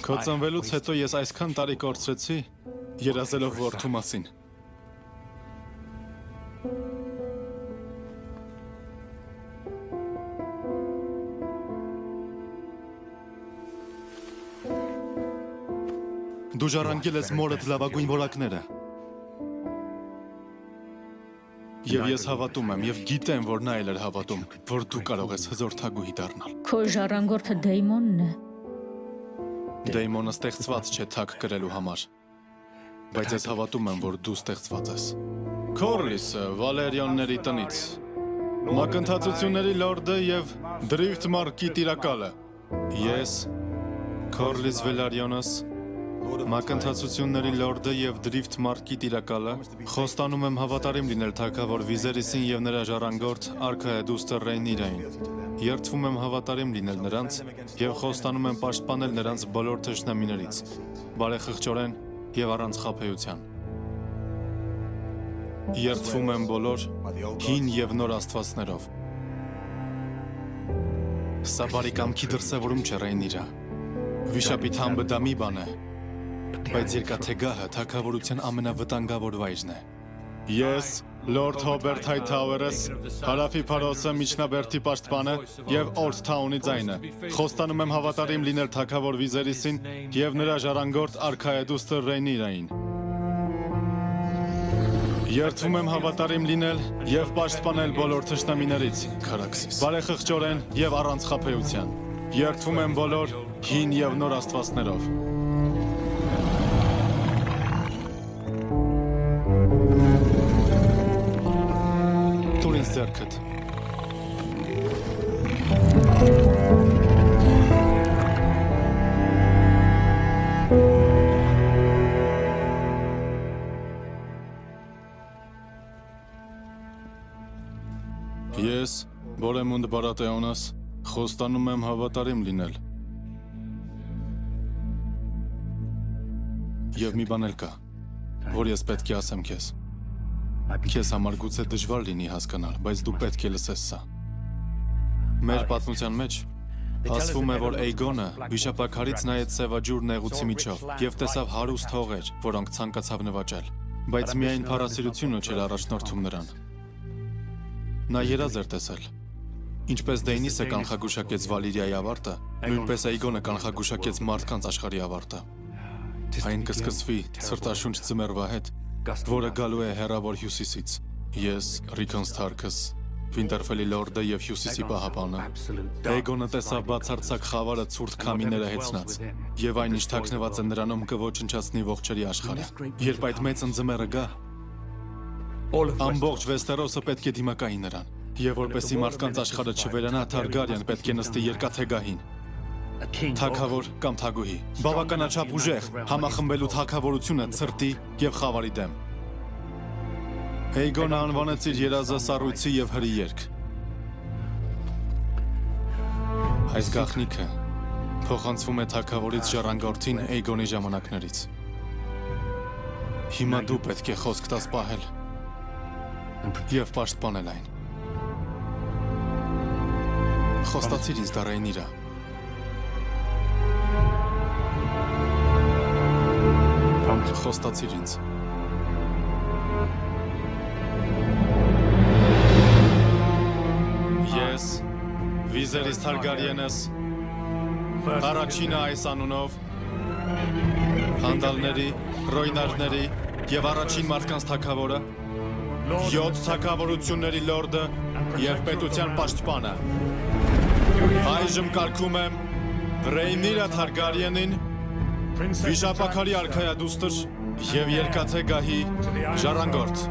Քո ծնվելուց հետո ես այսքան տարի կորցրեցի, երազելով որդու մասին։ Դու ժառանգել ես մորդ լավագույն որակները։ Եվ ես հավատում եմ, եւ գիտեմ, որ նա էլ էր հավատում, որ դու կարող ես հզոր թագուհի դառնալ։ Քո ժառանգորդը Դեյմոնն է։ Դեյմոնը ստեղծված չէ թագ կրելու համար, բայց ես հավատում եմ, որ դու ստեղծված ես։ Քորլիսը Վալերիոնների տնից, մակընթացությունների լորդը եւ Դրիֆտ Մարկի տիրակալը։ Ես Քորլիս Վելարիոնս, մակընթացությունների լորդը եւ Դրիֆտ Մարկի տիրակալը, խոստանում եմ հավատարիմ լինել թագավոր Վիզերիսին եւ նրա ժառանգորդ արքայադուստր Ռեյնիրային։ Երդվում եմ հավատարիմ լինել նրանց եւ խոստանում եմ պաշտպանել նրանց բոլոր թշնամիներից, բարեխղճորեն եւ առանց խաբեության։ Երդվում եմ բոլոր հին եւ նոր աստվածներով։ Սա բարի կամքի դրսևորում չէ Ռեյնիրա։ Վիշապի թամբը դա մի բան է, բայց երկաթեգահը թագավորության ամենավտանգավոր վայրն է։ Ես, Լորդ Հոբերտ Հայթաուերս, Հարավի Փարոսը միջնաբերդի պաշտպանը եւ Օրթթաունի ձայնը, խոստանում եմ հավատարիմ լինել թագավոր Վիզերիսին եւ նրա ժառանգորդ արքայադուստր Ռեյնիրային։ Երդվում եմ հավատարիմ լինել եւ պաշտպանել բոլոր թշնամիներից, Քարաքսիս, բարեխղճորեն եւ առանց խաբեության։ Երդվում եմ բոլոր հին եւ նոր աստվածներով։ Տուր ինձ ձեռքդ։ Ես, Բորեմունդ Բարատեոնաս, խոստանում եմ հավատարիմ լինել։ Եվ մի բան էլ կա, որ ես պետք է ասեմ քեզ։ Քեզ համար գուցե դժվար լինի հասկանալ, բայց դու պետք է լսես սա։ Մեր պատմության մեջ ասվում է, որ Էյգոնը վիշապաքարից նայեց սևաջուր նեղուցի միջով եւ տեսավ հարուստ հողեր, որոնք ցանկացավ նվաճել, բայց միայն փառասիրությունը չէր առաջնորդում նրան։ Նա երազ էր տեսել։ Ինչպես Դեյնիսը կանխագուշակեց Վալիրիայի ավարտը, նույնպես Էյգոնը կանխագուշակեց մարդկանց աշխարհի ավարտը։ Այն կսկսվի սրտաշունչ ձմեռվա հետ, որը գալու է հեռավոր հյուսիսից։ Ես, Ռիկոն Սթարքս, Վինտերֆելի լորդը եւ հյուսիսի պահապանը։ Էյգոնը տեսավ բացարձակ խավարը ցուրտ քամիները հեծնած, եւ այն ինչ թաքնված է նրանում կոչնչացնի ողջերի աշխարհը։ Երբ այդ մեծ ընձմեռը գա, ամբողջ Վեստերոսը պետք է դիմակայի նրան, եւ որպեսզի մարդկանց աշխարհը չվերանա, Թարգարիան պետք է նստի երկաթեգահին։ Թագավոր կամ թագուհի, բավականաչափ ուժեղ, համախմբելու թագավորությունը ցրտի եւ խավարի դեմ։ Էյգոնը անվանեց իր երազը սառույցի եւ հրի երգ։ Այս գաղտնիքը փոխանցվում է թագավորից ժառանգորդին Էյգոնի ժամանակներից։ Հիմա դու պետք է խոսք տաս պահել եւ պաշտպանել այն։ Խոստացիր ինձ դա Ռեյնիրա։ Խոստացիր ինձ։ Ես, Վիզերիս Թարգարիենս, առաջինը այս անունով, հանդալների, ռոյնարների եւ առաջին մարդկանց թագավորը, 7 թագավորությունների լորդը եւ պետության պաշտպանը։ Այժմ կարգում եմ Ռեյնիրա Թարգարիենին, վիշապաքարի արքայադուստր եւ երկաթեգահի ժառանգորդ։